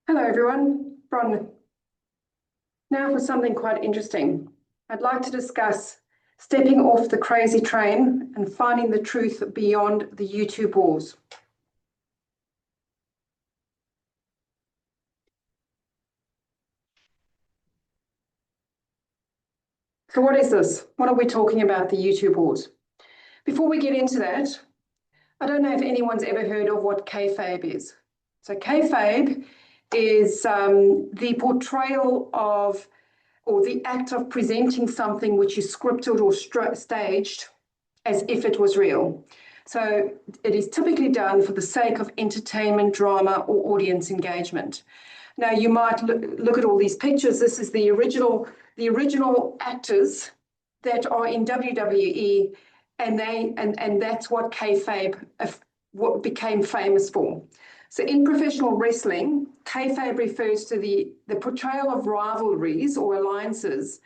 Hello everyone, Bron. Now for something quite interesting. I'd like to discuss stepping off the crazy train and finding the truth beyond the YouTube wars. So what is this? What are we talking about, the YouTube wars? Before we get into that, I don't know if anyone's ever heard of what kayfabe is. So kayfabe is the portrayal of, or the act of presenting something which is scripted or staged as if it was real. So it is typically done for the sake of entertainment, drama, or audience engagement. Now you might look at all these pictures. This is the original actors that are in WWE, and that's what kayfabe what became famous for. So in professional wrestling, kayfabe refers to the portrayal of rivalries or alliances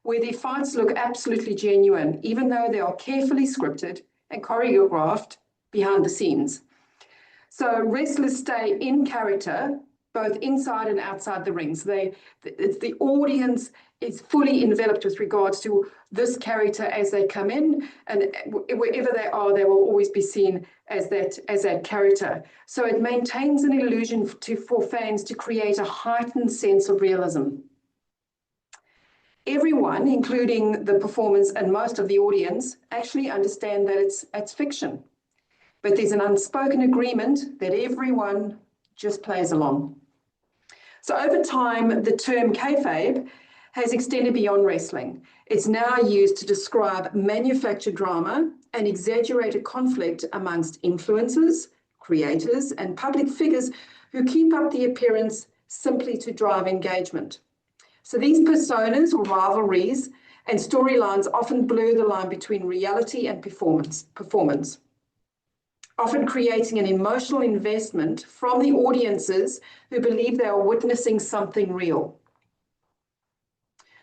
where their fights look absolutely genuine, even though they are carefully scripted and choreographed behind the scenes. So wrestlers stay in character, both inside and outside the ring. So the audience is fully enveloped with regards to this character as they come in, and wherever they are, they will always be seen as that character. So it maintains an illusion for fans to create a heightened sense of realism. Everyone, including the performers and most of the audience, actually understand that it's fiction. But there's an unspoken agreement that everyone just plays along. So over time, the term kayfabe has extended beyond wrestling. It's now used to describe manufactured drama and exaggerated conflict amongst influencers, creators, and public figures who keep up the appearance simply to drive engagement. So these personas or rivalries and storylines often blur the line between reality and performance, often creating an emotional investment from the audiences who believe they are witnessing something real.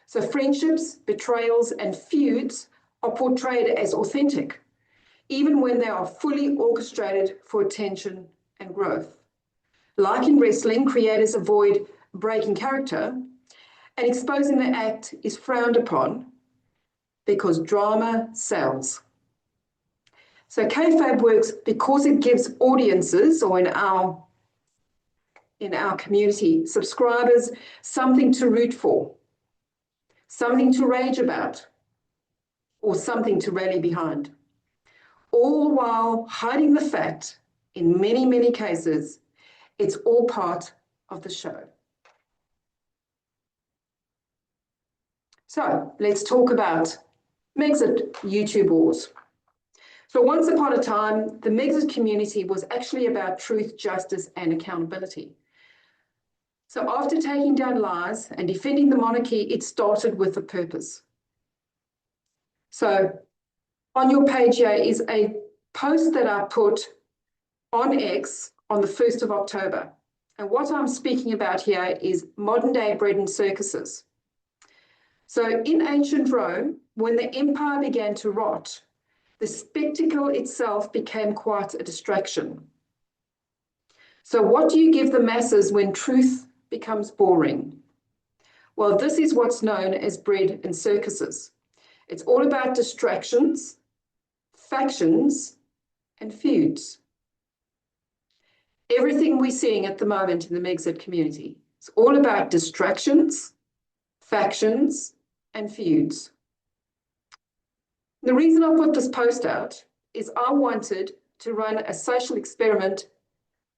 So friendships, betrayals, and feuds are portrayed as authentic, even when they are fully orchestrated for attention and growth. Like in wrestling, creators avoid breaking character, and exposing the act is frowned upon because drama sells. So kayfabe works because it gives audiences, or in our community, subscribers, something to root for, something to rage about, or something to rally behind, all while hiding the fact, in many, many cases, it's all part of the show. So let's talk about Megxit YouTube wars. So once upon a time, the Megxit community was actually about truth, justice, and accountability. So after taking down lies and defending the monarchy, it started with a purpose. So on your page here is a post that I put on X on the 1st of October. And what I'm speaking about here is modern day bread and circuses. So in ancient Rome, when the empire began to rot, the spectacle itself became quite a distraction. So what do you give the masses when truth becomes boring? Well, this is what's known as bread and circuses. It's all about distractions, factions, and feuds. Everything we're seeing at the moment in the Megxit community is all about distractions, factions, and feuds. The reason I put this post out is I wanted to run a social experiment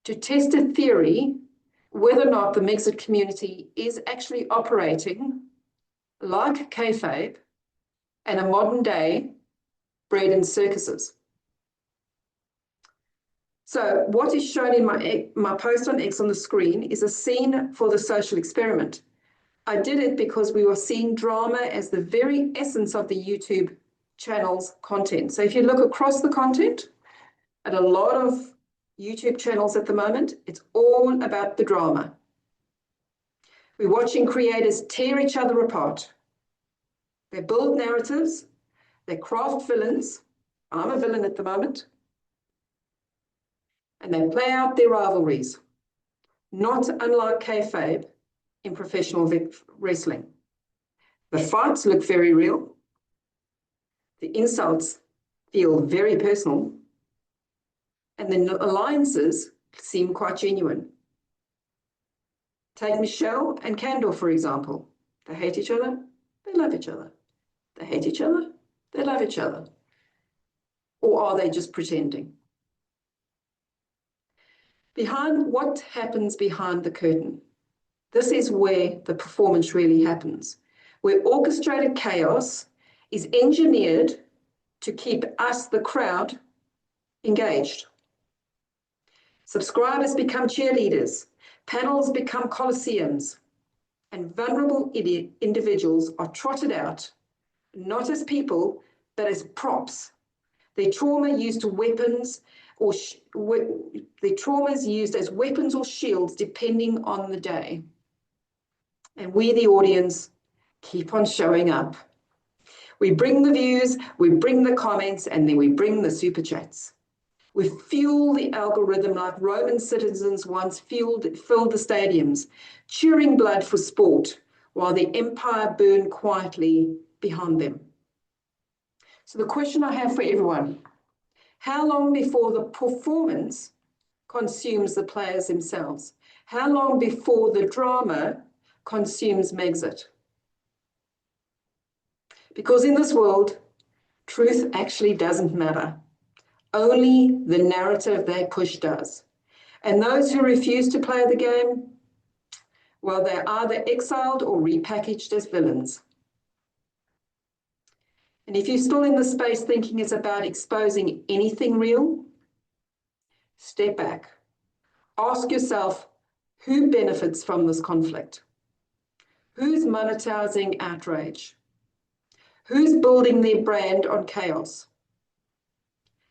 to test a theory whether or not the Megxit community is actually operating like kayfabe and a modern day bread and circuses. So what is shown in my post on X on the screen is a scene for the social experiment. I did it because we were seeing drama as the very essence of the YouTube channel's content. So if you look across the content at a lot of YouTube channels at the moment, it's all about the drama. We're watching creators tear each other apart. They build narratives, they craft villains. I'm a villain at the moment. And they play out their rivalries. not unlike kayfabe in professional wrestling. The fights look very real. The insults feel very personal. And the alliances seem quite genuine. Take Michelle and Candace, for example. They hate each other, they love each other. They hate each other, they love each other. Or are they just pretending? What happens behind the curtain? This is where the performance really happens, where orchestrated chaos is engineered to keep us, the crowd, engaged. Subscribers become cheerleaders, panels become coliseums, and vulnerable individuals are trotted out, not as people, but as props. Their trauma used weapons or their trauma is used as weapons or shields depending on the day. And we, the audience, keep on showing up. We bring the views, we bring the comments, and then we bring the super chats. We fuel the algorithm like Roman citizens once filled the stadiums, cheering blood for sport, while the empire burned quietly behind them. So the question I have for everyone, how long before the performance consumes the players themselves? How long before the drama consumes Megxit? Because in this world, truth actually doesn't matter. Only the narrative they push does. And those who refuse to play the game, well, they're either exiled or repackaged as villains. And if you're still in the space thinking it's about exposing anything real, step back. Ask yourself, who benefits from this conflict? Who's monetizing outrage? Who's building their brand on chaos?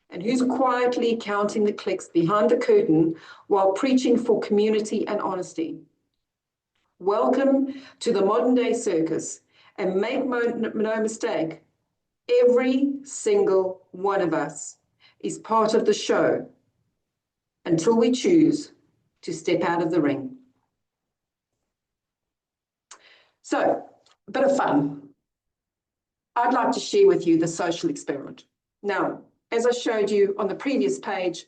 And who's quietly counting the clicks behind the curtain while preaching for community and honesty? Welcome to the modern day circus, and make no mistake, every single one of us is part of the show until we choose to step out of the ring. So, a bit of fun. I'd like to share with you the social experiment. Now, as I showed you on the previous page,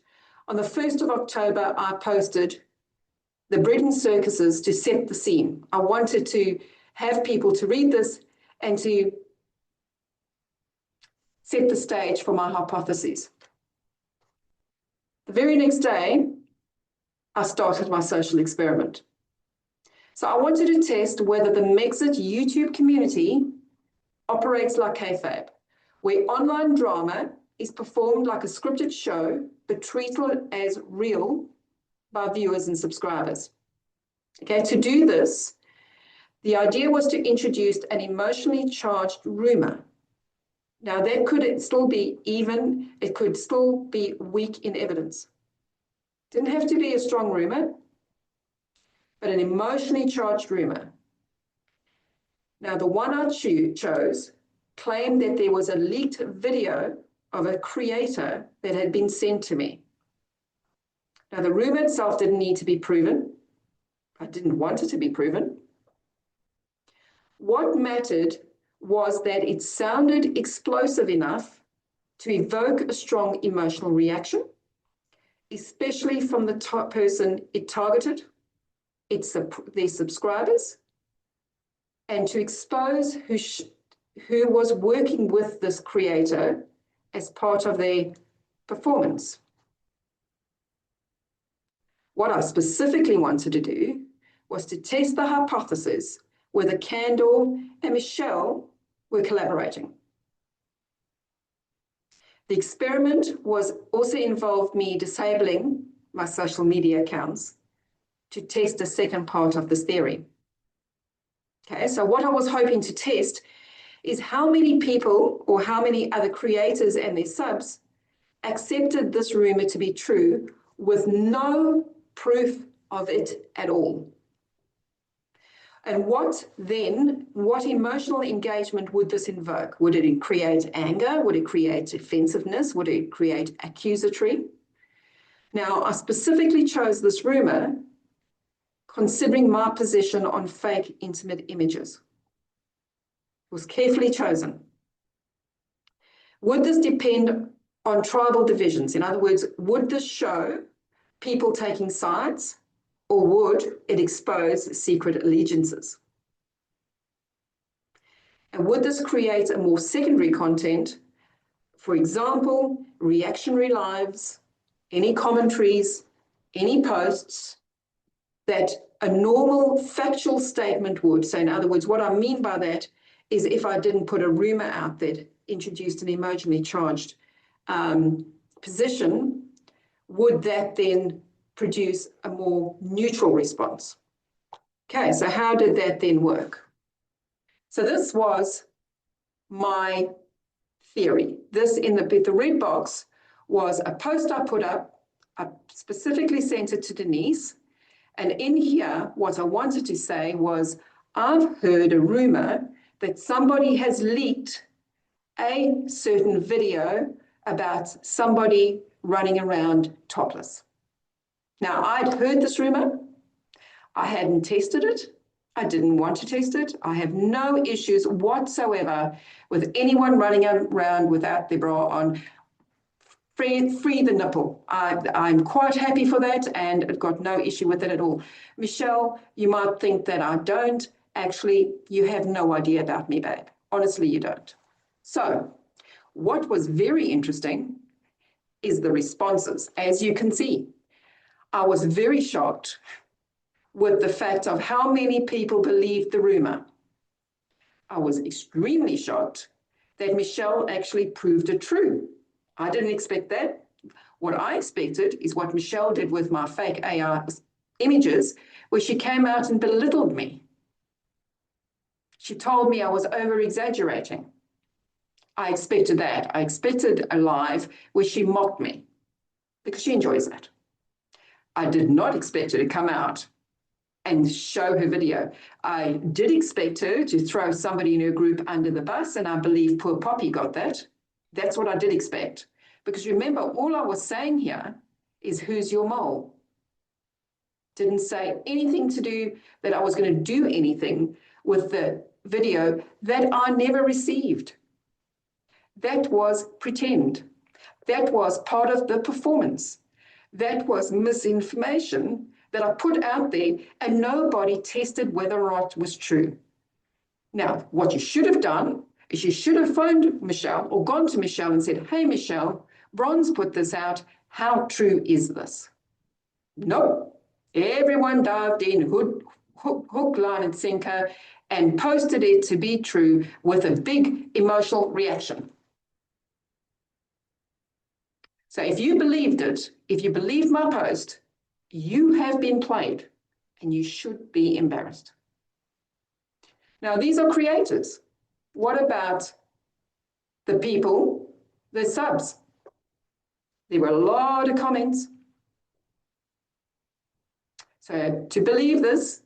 on the 1st of October, I posted the Britain circuses to set the scene. I wanted to have people to read this and to set the stage for my hypotheses. The very next day, I started my social experiment. So I wanted to test whether the Megxit YouTube community operates like kayfabe, where online drama is performed like a scripted show, but treated as real by viewers and subscribers. Okay, to do this, the idea was to introduce an emotionally charged rumor. Now that could still be it could still be weak in evidence. Didn't have to be a strong rumor, but an emotionally charged rumor. Now the one I chose claimed that there was a leaked video of a creator that had been sent to me. Now the rumor itself didn't need to be proven. I didn't want it to be proven. What mattered was that it sounded explosive enough to evoke a strong emotional reaction, especially from the person it targeted, their subscribers, and to expose who was working with this creator as part of their performance. What I specifically wanted to do was to test the hypothesis whether Candace and Michelle were collaborating. The experiment also involved me disabling my social media accounts to test the second part of this theory. Okay, so what I was hoping to test is how many people or how many other creators and their subs accepted this rumor to be true with no proof of it at all. And what emotional engagement would this invoke? Would it create anger? Would it create defensiveness? Would it create accusatory? Now, I specifically chose this rumor considering my position on fake intimate images. It was carefully chosen. Would this depend on tribal divisions? In other words, would this show people taking sides, or would it expose secret allegiances? And would this create a more secondary content? For example, reactionary lives, any commentaries, any posts that a normal factual statement would. So in other words, what I mean by that is if I didn't put a rumor out that introduced an emotionally charged position, would that then produce a more neutral response? Okay, so how did that then work? So this was my theory. This in the red box was a post I put up. I specifically sent it to Denise. And in here, what I wanted to say was, I've heard a rumor that somebody has leaked a certain video about somebody running around topless. Now, I'd heard this rumor. I hadn't tested it. I didn't want to test it. I have no issues whatsoever with anyone running around without their bra on. Free the nipple. I'm quite happy for that, and I've got no issue with it at all. Michelle, you might think that I don't. Actually, you have no idea about me, babe. Honestly, you don't. So what was very interesting is the responses. As you can see, I was very shocked with the fact of how many people believed the rumor. I was extremely shocked that Michelle actually proved it true. I didn't expect that. What I expected is what Michelle did with my fake AI images, where she came out and belittled me. She told me I was over-exaggerating. I expected that. I expected a live where she mocked me because she enjoys that. I did not expect her to come out and show her video. I did expect her to throw somebody in her group under the bus, and I believe poor Poppy got that. That's what I did expect. Because remember, all I was saying here is, who's your mole? Didn't say anything to do that I was going to do anything with the video that I never received. That was pretend. That was part of the performance. That was misinformation that I put out there, and nobody tested whether or not it was true. Now, what you should have done is you should have phoned Michelle or gone to Michelle and said, hey, Michelle, Bronze put this out. How true is this? No. Everyone dived in hook, line, and sinker and posted it to be true with a big emotional reaction. So if you believed it, if you believed my post, you have been played and you should be embarrassed. Now, these are creators. What about the people, the subs? There were a lot of comments. So to believe this,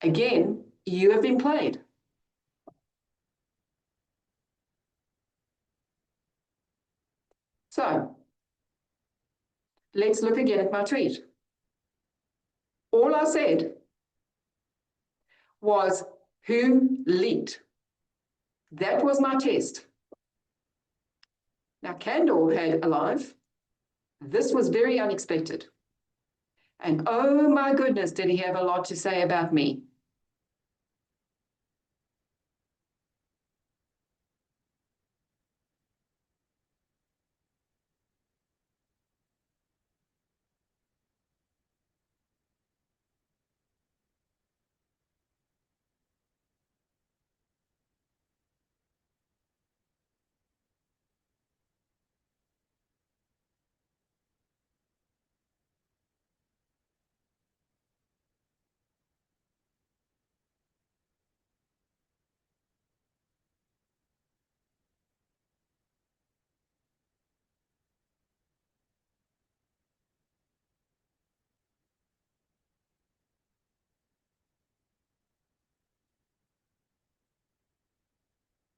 again, you have been played. So let's look again at my tweet. All I said was, who leaked? That was my test. Now, Candor had a live. This was very unexpected. And oh my goodness, did he have a lot to say about me.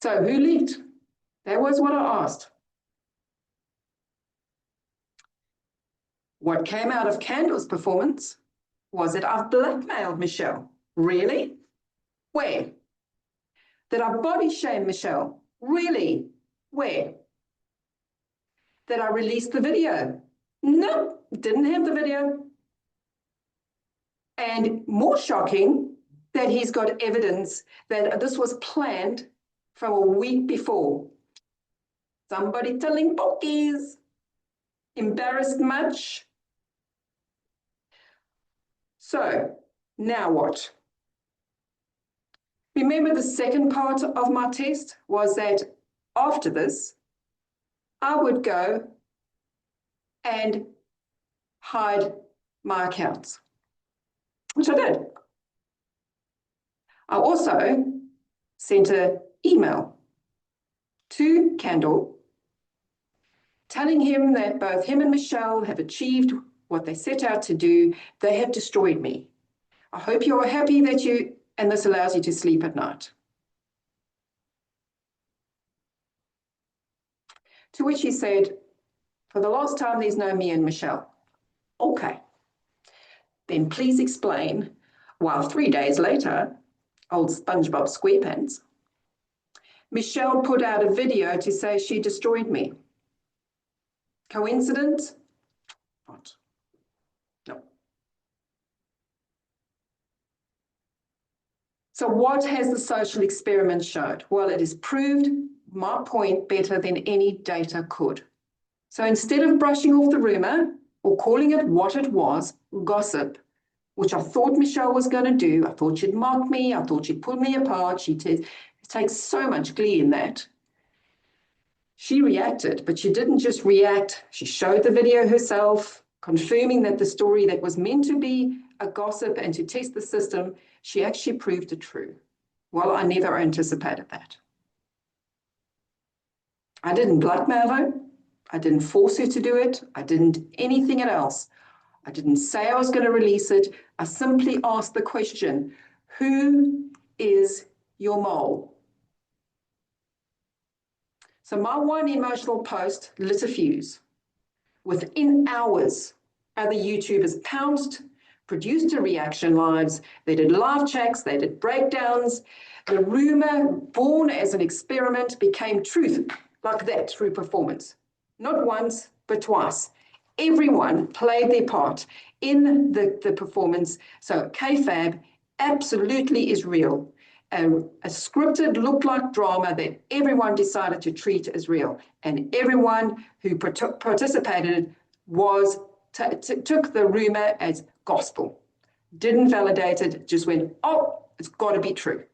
So who leaked? That was what I asked. What came out of Candor's performance was that I've blackmailed Michelle. Really? Where? That I body shame Michelle. Really? Where? That I released the video. No, didn't have the video. And more shocking, that he's got evidence that this was planned from a week before. Somebody telling pokies. Embarrassed much? So, now what? Remember, the second part of my test was that after this, I would go and hide my accounts, which I did. I also sent an email to Kendall telling him that both him and Michelle have achieved what they set out to do. They have destroyed me. I hope you are happy that and this allows you to sleep at night. To which he said, for the last time, there's no me and Michelle. Okay. Then please explain why 3 days later, old SpongeBob SquarePants, Michelle put out a video to say she destroyed me. Coincidence? Not. No. So what has the social experiment showed? Well, it has proved my point better than any data could. So instead of brushing off the rumor or calling it what it was, gossip, which I thought Michelle was going to do, I thought she'd mock me, I thought she'd pull me apart, she takes so much glee in that. She reacted, but she didn't just react. She showed the video herself, confirming that the story that was meant to be a gossip and to test the system, she actually proved it true. Well, I never anticipated that. I didn't blackmail her. I didn't force her to do it. I didn't anything else. I didn't say I was going to release it. I simply asked the question, who is your mole? So my one emotional post lit a fuse. Within hours, other YouTubers pounced, produced a reaction lives. They did live checks, they did breakdowns. The rumor, born as an experiment, became truth like that through performance. Not once, but twice. Everyone played their part in the performance. So kayfabe absolutely is real. A scripted look-like drama that everyone decided to treat as real. And everyone who participated took the rumor as gospel. Didn't validate it, just went, oh, it's got to be true.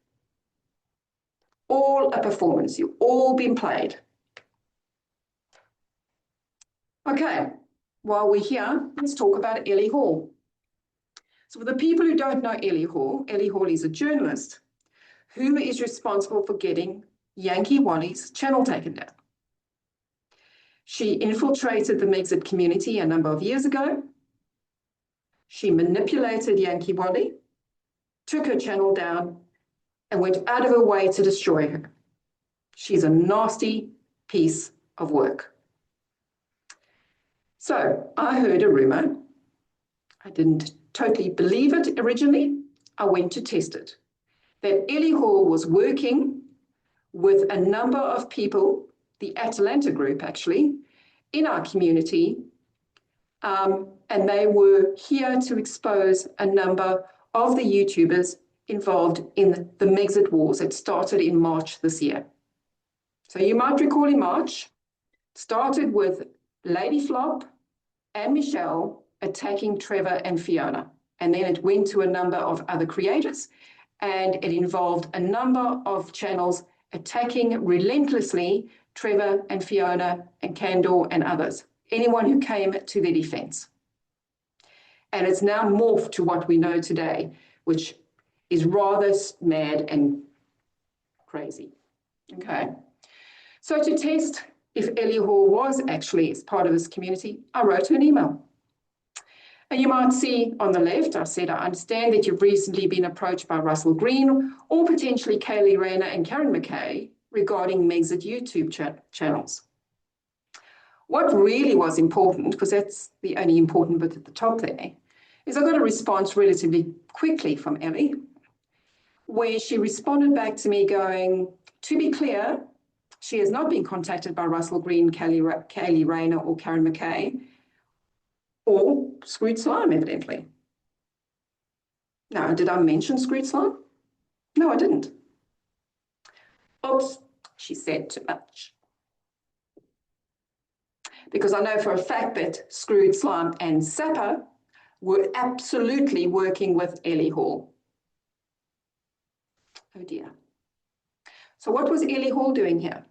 All a performance. You've all been played. Okay, while we're here, let's talk about Ellie Hall. So for the people who don't know Ellie Hall is a journalist who is responsible for getting Yankee Wally's channel taken down. She infiltrated the Megxit community a number of years ago. She manipulated Yankee Wally, took her channel down, and went out of her way to destroy her. She's a nasty piece of work. So I heard a rumor. I didn't totally believe it originally. I went to test it. That Ellie Hall was working with a number of people, the Atalanta group actually, in our community, and they were here to expose a number of the YouTubers involved in the Megxit wars that started in March this year. So you might recall in March, started with Lady Flop and Michelle attacking Trevor and Fiona. And then it went to a number of other creators, and it involved a number of channels attacking relentlessly Trevor and Fiona and Candor and others, anyone who came to their defense. And it's now morphed to what we know today, which is rather mad and crazy. Okay. So to test if Ellie Hall was actually as part of this community, I wrote her an email. And you might see on the left, I said, I understand that you've recently been approached by Russell Green or potentially Kaylee Rayner and Karen McKay regarding Megxit YouTube channels. What really was important, because that's the only important bit at the top there, is I got a response relatively quickly from Ellie, where she responded back to me going, to be clear, she has not been contacted by Russell Green, Kaylee Rayner, or Karen McKay, or Screwed Slime, evidently. Now, did I mention Screwed Slime? No, I didn't. Oops, she said too much. Because I know for a fact that Screwed Slime and Sapper were absolutely working with Ellie Hall. Oh dear. So what was Ellie Hall doing here?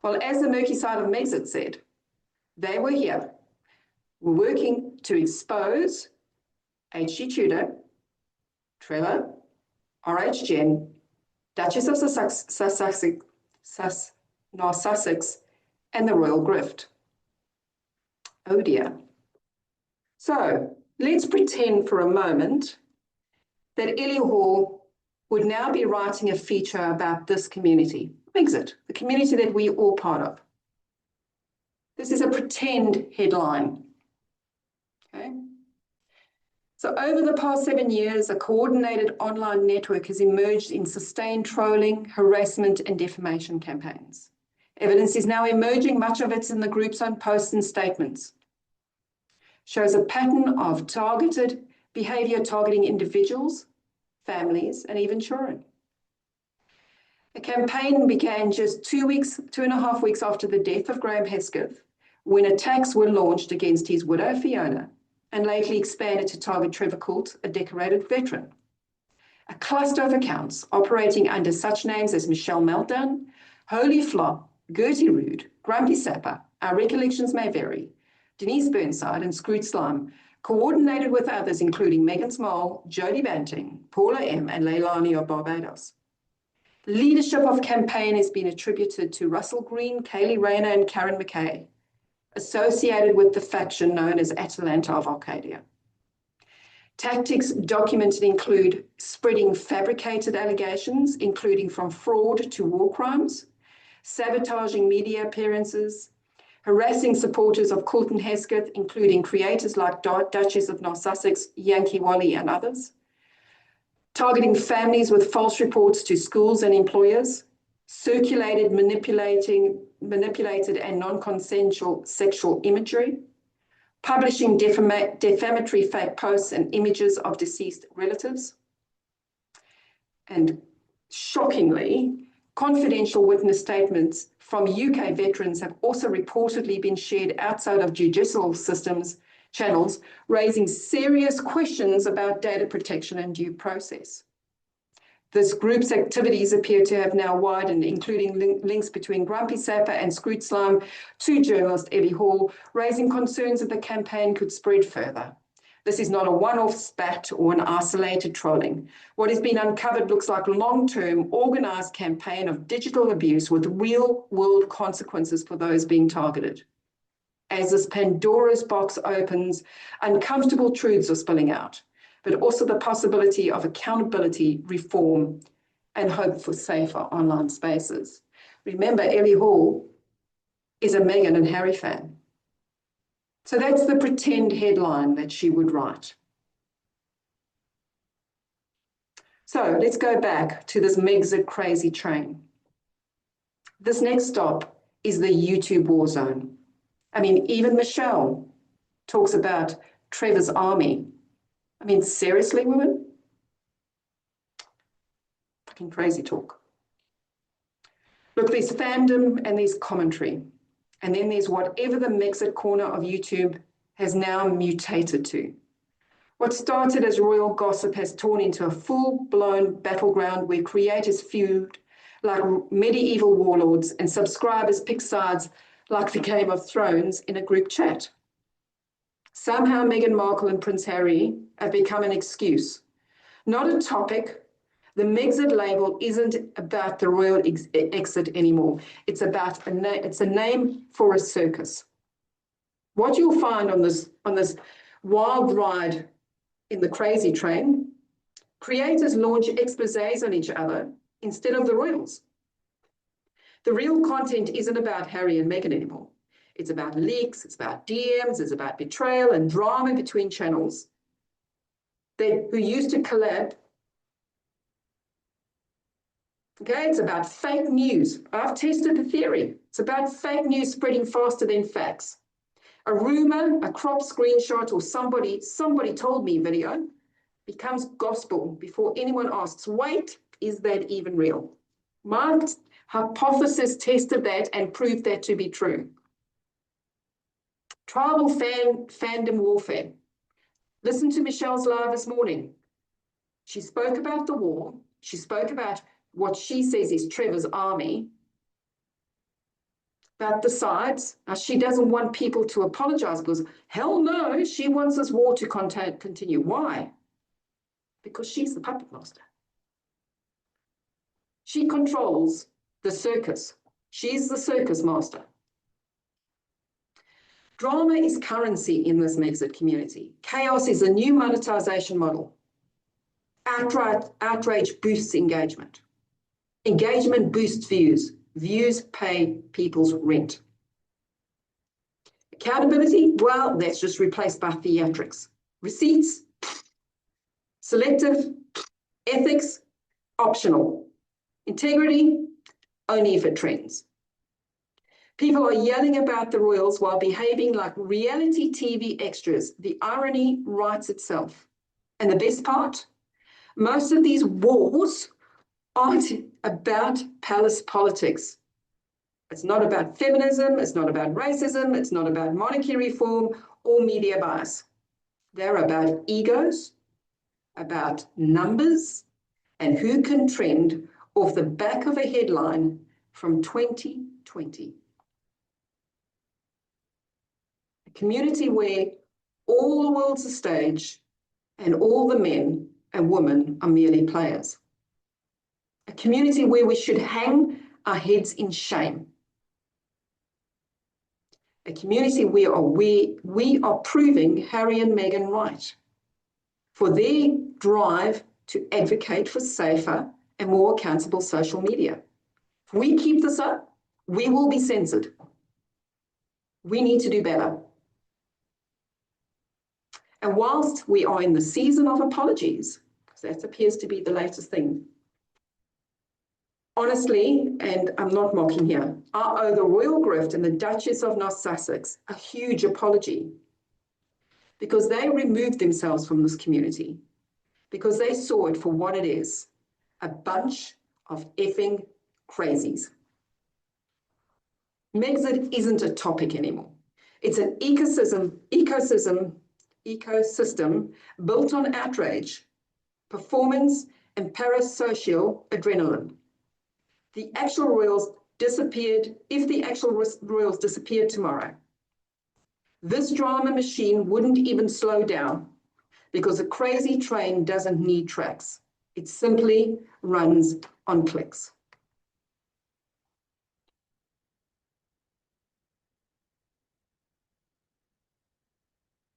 Well, as the murky side of Megxit said, they were here, working to expose H.G. Tudor, Trevor, R.H. Jen, Duchess of Sussex, and the Royal Grift. Oh dear. So let's pretend for a moment that Ellie Hall would now be writing a feature about this community, Megxit, the community that we're all part of. This is a pretend headline. Okay. So over the past 7 years, a coordinated online network has emerged in sustained trolling, harassment, and defamation campaigns. Evidence is now emerging, much of it's in the group's own posts and statements. Shows a pattern of targeted behavior targeting individuals, families, and even children. The campaign began just 2.5 weeks after the death of Graham Hesketh, when attacks were launched against his widow, Fiona, and lately expanded to target Trevor Coult, a decorated veteran. A cluster of accounts operating under such names as Michelle Meltdown, Holy Flop, Gertie Rude, Grumpy Sapper, Our Recollections May Vary, Denise Burnside, and Screwed Slime, coordinated with others including Megan Small, Jodie Banting, Paula M., and Leilani of Barbados. Leadership of campaign has been attributed to Russell Green, Kaylee Rayner, and Karen McKay, associated with the faction known as Atalanta of Arcadia. Tactics documented include spreading fabricated allegations, including from fraud to war crimes, sabotaging media appearances, harassing supporters of Coult and Hesketh, including creators like Duchess of North Sussex, Yankee Wally, and others, targeting families with false reports to schools and employers, circulated, manipulated and non-consensual sexual imagery, publishing defamatory fake posts and images of deceased relatives, and shockingly, confidential witness statements from UK veterans have also reportedly been shared outside of judicial systems channels, raising serious questions about data protection and due process. This group's activities appear to have now widened, including links between Grumpy Sapper and Screwed Slime to journalist Ellie Hall, raising concerns that the campaign could spread further. This is not a one-off spat or an isolated trolling. What has been uncovered looks like a long-term, organised campaign of digital abuse with real-world consequences for those being targeted. As this Pandora's box opens, uncomfortable truths are spilling out, but also the possibility of accountability, reform, and hope for safer online spaces. Remember, Ellie Hall is a Meghan and Harry fan. So that's the pretend headline that she would write. So let's go back to this Megxit crazy train. This next stop is the YouTube war zone. I mean, even Michelle talks about Trevor's army. I mean, seriously, women? Fucking crazy talk. Look, there's fandom and there's commentary. And then there's whatever the Megxit corner of YouTube has now mutated to. What started as royal gossip has torn into a full-blown battleground where creators feud like medieval warlords and subscribers pick sides like the Game of Thrones in a group chat. Somehow Meghan Markle and Prince Harry have become an excuse, not a topic. The Megxit label isn't about the royal exit anymore. It's about it's a name for a circus. What you'll find on this wild ride in the crazy train, creators launch exposés on each other instead of the royals. The real content isn't about Harry and Meghan anymore. It's about leaks, it's about DMs, it's about betrayal and drama between channels who used to collab. Okay, it's about fake news. I've tested the theory. It's about fake news spreading faster than facts. A rumor, a crop screenshot, or somebody told me video becomes gospel before anyone asks, wait, is that even real? My hypothesis tested that and proved that to be true. Tribal fandom warfare. Listen to Michelle's live this morning. She spoke about the war. She spoke about what she says is Trevor's army, about the sides. Now, she doesn't want people to apologize because, hell no, she wants this war to continue. Why? Because she's the puppet master. She controls the circus. She's the circus master. Drama is currency in this Megxit community. Chaos is a new monetization model. Outrage boosts engagement. Engagement boosts views. Views pay people's rent. Accountability, well, that's just replaced by theatrics. Receipts, selective. Ethics, optional. Integrity, only if it trends. People are yelling about the royals while behaving like reality TV extras. The irony writes itself. And the best part, most of these wars aren't about palace politics. It's not about feminism, it's not about racism, it's not about monarchy reform or media bias. They're about egos, about numbers, and who can trend off the back of a headline from 2020. A community where all the world's a stage and all the men and women are merely players. A community where we should hang our heads in shame. A community where we are proving Harry and Meghan right for their drive to advocate for safer and more accountable social media. If we keep this up, we will be censored. We need to do better. And whilst we are in the season of apologies, because that appears to be the latest thing, honestly, and I'm not mocking here, I owe the Royal Grift and the Duchess of North Sussex a huge apology because they removed themselves from this community, because they saw it for what it is, a bunch of effing crazies. Megxit isn't a topic anymore. It's an ecosystem built on outrage, performance, and parasocial adrenaline. The actual royals disappeared, if the actual royals disappeared tomorrow, this drama machine wouldn't even slow down because a crazy train doesn't need tracks. It simply runs on clicks.